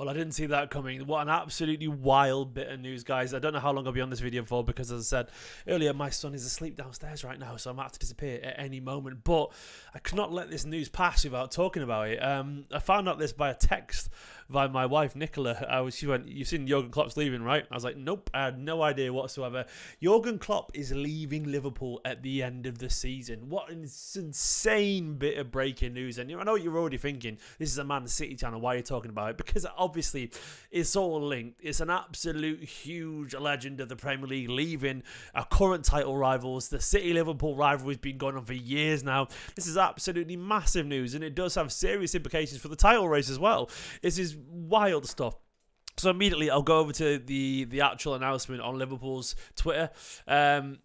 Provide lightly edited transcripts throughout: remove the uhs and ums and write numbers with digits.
Well, I didn't see that coming. What an absolutely wild bit of news, guys. I don't know how long I'll be on this video for because, as I said earlier, my son is asleep downstairs right now, so I might have to disappear at any moment. But I could not let this news pass without talking about it. I found out this by a text by my wife, Nicola. She went, "You've seen Jurgen Klopp's leaving, right?" I was like, "Nope, I had no idea whatsoever." Jurgen Klopp is leaving Liverpool at the end of the season. What an insane bit of breaking news. And I know what you're already thinking. This is a Man City channel. Why are you talking about it? Because obviously it's all linked. It's an absolute huge legend of the Premier League leaving our current title rivals. The City-Liverpool rivalry has been going on for years now. This is absolutely massive news, and it does have serious implications for the title race as well. This is wild stuff. So immediately I'll go over to the actual announcement on Liverpool's Twitter. And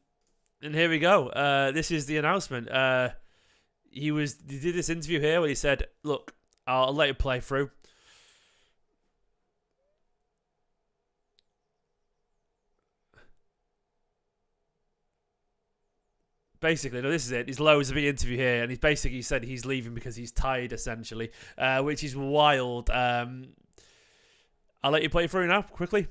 here we go. This is the announcement. He did this interview here where he said, "Look, I'll let you play through." Basically, no, this is it. He's loads of big interview here, and he's basically said he's leaving because he's tired, essentially, which is wild. I'll let you play through now, quickly.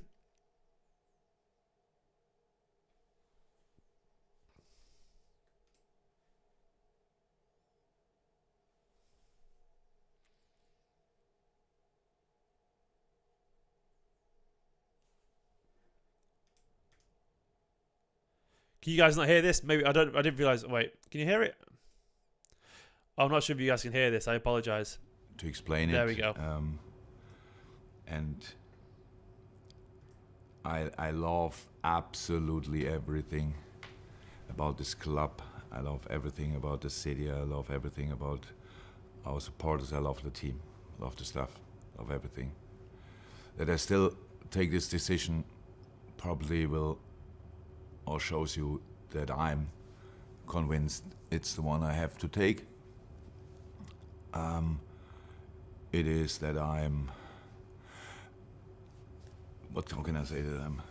Can you guys not hear this? Maybe I didn't realize. Wait, can you hear it? I'm not sure if you guys can hear this. I apologize. To explain there we go. And I love absolutely everything about this club. I love everything about the city. I love everything about our supporters. I love the team. Love the stuff. Love everything. That I still take this decision probably will, or shows you that I'm convinced it's the one I have to take. It is that I'm, how can I say that I'm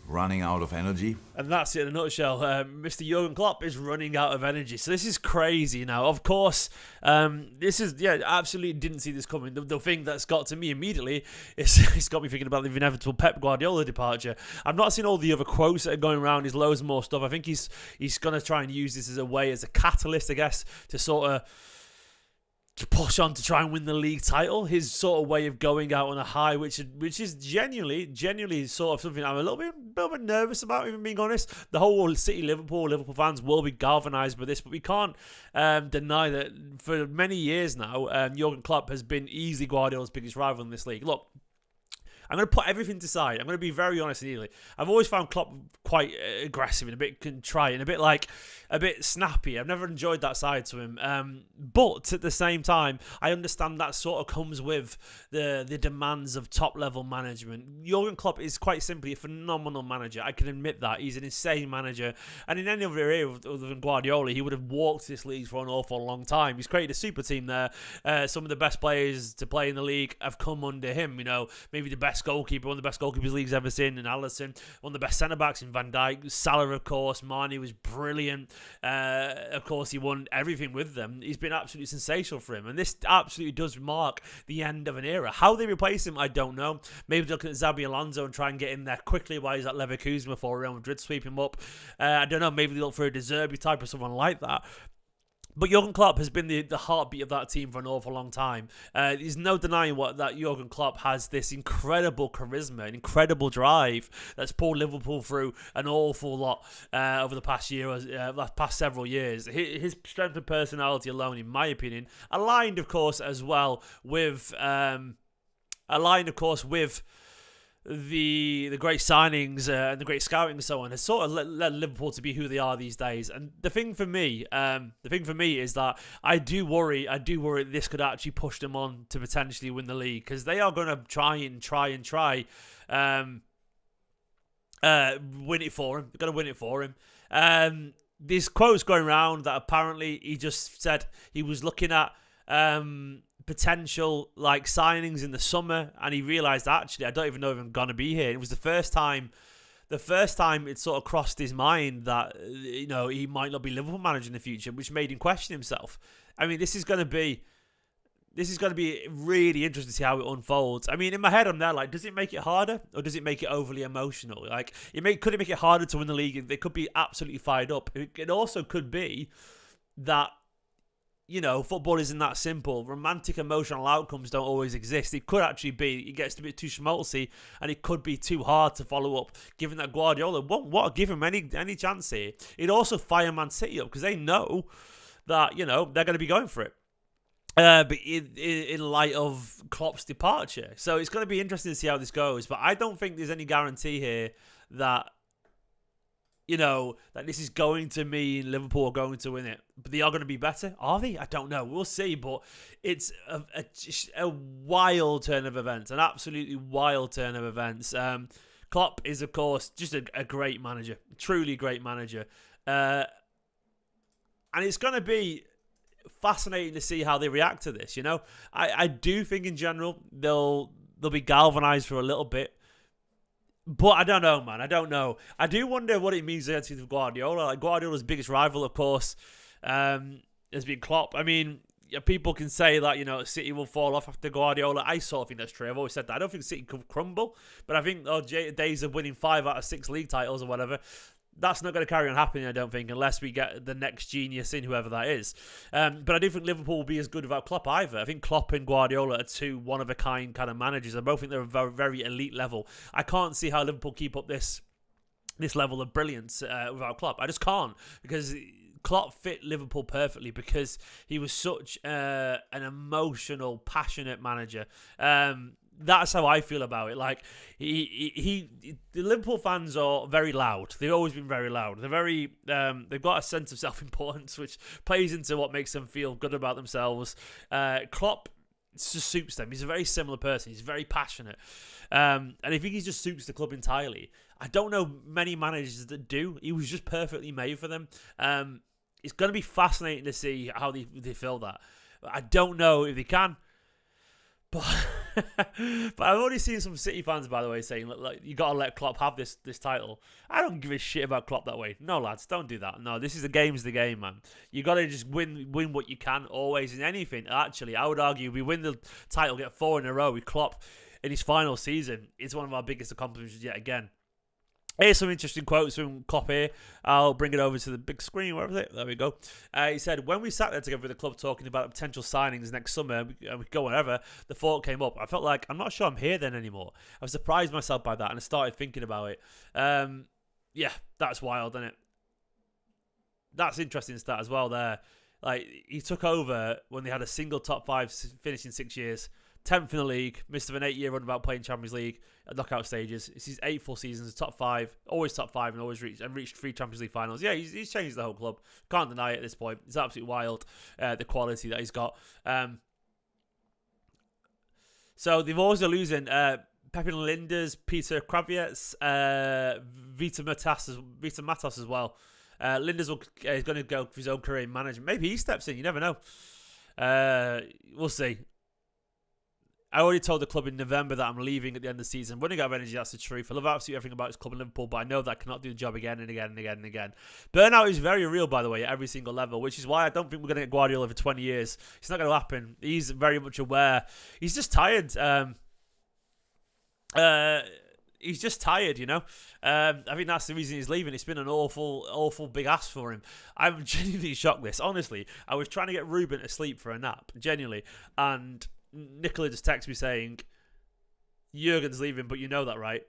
running out of energy. And that's it in a nutshell. Mr. Jurgen Klopp is running out of energy. So this is crazy now. Of course, this is, absolutely didn't see this coming. The thing that's got to me immediately is it's got me thinking about the inevitable Pep Guardiola departure. I've not seen all the other quotes that are going around. There's loads more stuff. I think he's going to try and use this as a way, as a catalyst, I guess, to sort of to push on to try and win the league title. His sort of way of going out on a high, which is genuinely sort of something I'm a little bit nervous about, even being honest. The whole Liverpool fans will be galvanised by this, but we can't deny that for many years now, Jurgen Klopp has been easily Guardiola's biggest rival in this league. Look, I'm going to put everything to side. I'm going to be very honest and easily. I've always found Klopp quite aggressive and a bit contrite and a bit snappy. I've never enjoyed that side to him. But at the same time, I understand that sort of comes with the demands of top-level management. Jurgen Klopp is quite simply a phenomenal manager. I can admit that. He's an insane manager. And in any other area other than Guardiola, he would have walked this league for an awful long time. He's created a super team there. Some of the best players to play in the league have come under him. You know, maybe the best goalkeeper, one of the best goalkeepers the league's ever seen, in Alisson, one of the best centre-backs in Van Dijk, Salah, of course, Mane was brilliant. Of course, he won everything with them. He's been absolutely sensational for him, and this absolutely does mark the end of an era. How they replace him, I don't know. Maybe they'll look at Xabi Alonso and try and get in there quickly while he's at Leverkusen before Real Madrid sweep him up. I don't know, maybe they'll look for a De Zerbi type or someone like that. But Jurgen Klopp has been the heartbeat of that team for an awful long time. There's no denying that Jurgen Klopp has this incredible charisma, an incredible drive that's pulled Liverpool through an awful lot over the past past several years. His strength and personality alone, in my opinion, aligned, of course, with the great signings and the great scouting and so on, has sort of led Liverpool to be who they are these days. And the thing for me is that I do worry this could actually push them on to potentially win the league, because they are going to try win it for him. They're going to win it for him. These quotes going around that apparently he just said he was looking at potential like signings in the summer, and he realised actually I don't even know if I'm gonna be here. It was the first time it sort of crossed his mind that he might not be Liverpool manager in the future, which made him question himself. I mean, this is going to be this is going to be really interesting to see how it unfolds. I mean, in my head, I'm there like, does it make it harder or does it make it overly emotional? Like, could it make it harder to win the league? They could be absolutely fired up. It also could be that, football isn't that simple. Romantic emotional outcomes don't always exist. It could actually be, it gets a bit too schmaltzy and it could be too hard to follow up, given that Guardiola won't want to give him any chance here. It'd also fire Man City up because they know that, they're going to be going for it. But in light of Klopp's departure. So it's going to be interesting to see how this goes. But I don't think there's any guarantee here that, that this is going to mean Liverpool are going to win it. But they are going to be better. Are they? I don't know. We'll see. But it's just a wild turn of events. An absolutely wild turn of events. Klopp is, of course, just a great manager. Truly great manager. And it's going to be fascinating to see how they react to this. I do think in general they'll be galvanized for a little bit, but I don't know, man. I don't know. I do wonder what it means against Guardiola. Like, Guardiola's biggest rival, of course, has been Klopp. I mean, people can say that City will fall off after Guardiola. I sort of think that's true. I've always said that. I don't think City could crumble, but I think days of winning 5 out of 6 league titles or whatever, that's not going to carry on happening, I don't think, unless we get the next genius in, whoever that is. But I do think Liverpool will be as good without Klopp either. I think Klopp and Guardiola are two one-of-a-kind kind of managers. I both think they're a very, very elite level. I can't see how Liverpool keep up this level of brilliance without Klopp. I just can't, because Klopp fit Liverpool perfectly because he was such an emotional, passionate manager. That's how I feel about it. Like, the Liverpool fans are very loud. They've always been very loud. They're very, they've got a sense of self-importance, which plays into what makes them feel good about themselves. Klopp just suits them. He's a very similar person. He's very passionate. And I think he just suits the club entirely. I don't know many managers that do. He was just perfectly made for them. It's going to be fascinating to see how they fill that. I don't know if they can. But I've already seen some City fans, by the way, saying, like, you got to let Klopp have this title. I don't give a shit about Klopp that way. No, lads, don't do that. No, this is the game, man. You got to just win what you can, always, in anything. Actually, I would argue we win the title, get 4 in a row with Klopp in his final season. It's one of our biggest accomplishments yet again. Here's some interesting quotes from Klopp here. I'll bring it over to the big screen. Where was it? There we go. He said, when we sat there together with the club talking about potential signings next summer, and we could go wherever, the thought came up. I felt like, I'm not sure I'm here then anymore. I was surprised myself by that, and I started thinking about it. Yeah, that's wild, isn't it? That's interesting stat as well there. Like, he took over when they had a single top 5 finish in 6 years. 10th in the league, missed of an 8-year run without playing Champions League at knockout stages. It's his 8 full seasons, top 5, always top 5, and always reached 3 Champions League finals. Yeah, he's changed the whole club. Can't deny it at this point. It's absolutely wild, the quality that he's got. So they've always been losing Pepe Linders, Peter Kravietz, Vita Matos as well. Linders is going to go for his own career in management. Maybe he steps in. You never know. We'll see. I already told the club in November that I'm leaving at the end of the season. Running out of energy, that's the truth. I love absolutely everything about this club in Liverpool, but I know that I cannot do the job again and again and again and again. Burnout is very real, by the way, at every single level, which is why I don't think we're going to get Guardiola for 20 years. It's not going to happen. He's very much aware. He's just tired. He's just tired, I think that's the reason he's leaving. It's been an awful big ask for him. I'm genuinely shocked this. Honestly, I was trying to get Ruben to sleep for a nap, genuinely, and Nicola just texted me saying, Jurgen's leaving, but you know that, right?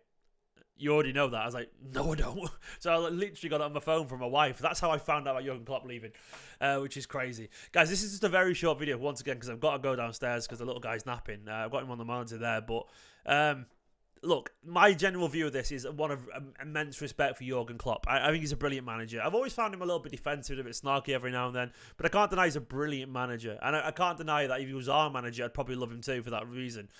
You already know that. I was like, no, I don't. So I literally got it on my phone from my wife. That's how I found out about Jurgen Klopp leaving, which is crazy. Guys, this is just a very short video once again because I've got to go downstairs because the little guy's napping. I've got him on the monitor there, but look, my general view of this is one of immense respect for Jurgen Klopp. I think he's a brilliant manager. I've always found him a little bit defensive, a bit snarky every now and then, but I can't deny he's a brilliant manager. And I can't deny that if he was our manager, I'd probably love him too for that reason.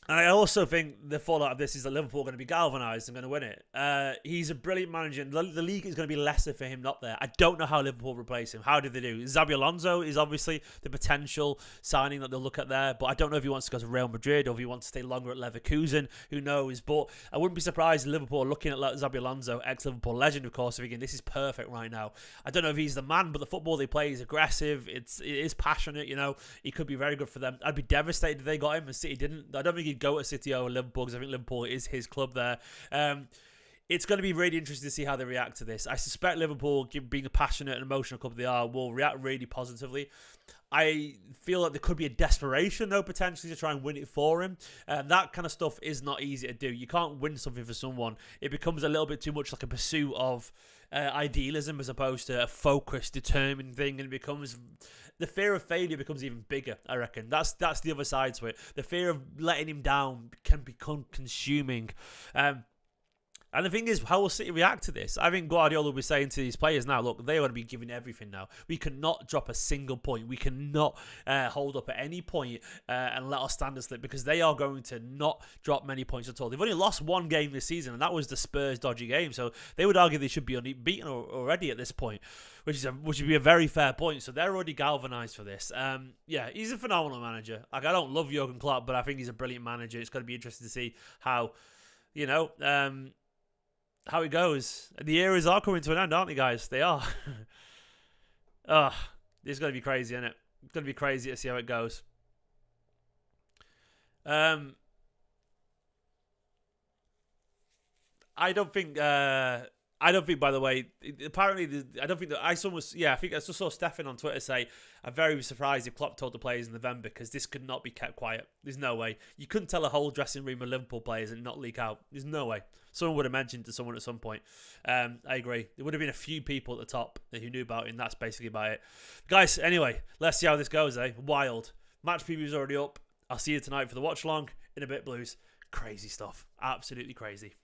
And I also think the fallout of this is that Liverpool are going to be galvanised and going to win it. He's a brilliant manager. The league is going to be lesser for him not there. I don't know how Liverpool replace him. How do they do? Xabi Alonso is obviously the potential signing that they'll look at there, but I don't know if he wants to go to Real Madrid or if he wants to stay longer at Leverkusen. Who knows? But I wouldn't be surprised if Liverpool are looking at Xabi Alonso, ex-Liverpool legend, of course, thinking this is perfect right now. I don't know if he's the man, but the football they play is aggressive. It is passionate. He could be very good for them. I'd be devastated if they got him and City didn't. I don't think he'd go to City over Liverpool because I think Liverpool is his club there. It's going to be really interesting to see how they react to this. I suspect Liverpool, being a passionate and emotional club they are, will react really positively. I feel like there could be a desperation, though, potentially to try and win it for him. That kind of stuff is not easy to do. You can't win something for someone. It becomes a little bit too much like a pursuit of idealism as opposed to a focused, determined thing, and it becomes... The fear of failure becomes even bigger, I reckon. That's the other side to it. The fear of letting him down can become consuming. And the thing is, how will City react to this? I think Guardiola will be saying to these players now, look, they want to be giving everything now. We cannot drop a single point. We cannot hold up at any point and let our standards slip because they are going to not drop many points at all. They've only lost one game this season, and that was the Spurs dodgy game. So they would argue they should be beaten already at this point, which would be a very fair point. So they're already galvanised for this. Yeah, he's a phenomenal manager. Like, I don't love Jurgen Klopp, but I think he's a brilliant manager. It's going to be interesting to see how, how it goes. The eras are coming to an end, aren't they, guys? They are. It's going to be crazy, isn't it? It's going to be crazy to see how it goes. I don't think, by the way, apparently, I don't think that I think I just saw Stefan on Twitter say, I'm very surprised if Klopp told the players in November because this could not be kept quiet. There's no way. You couldn't tell a whole dressing room of Liverpool players and not leak out. There's no way. Someone would have mentioned to someone at some point. I agree. There would have been a few people at the top who knew about it, and that's basically about it. Guys, anyway, let's see how this goes, eh? Wild. Match preview's already up. I'll see you tonight for the watch along in a bit, Blues. Crazy stuff. Absolutely crazy.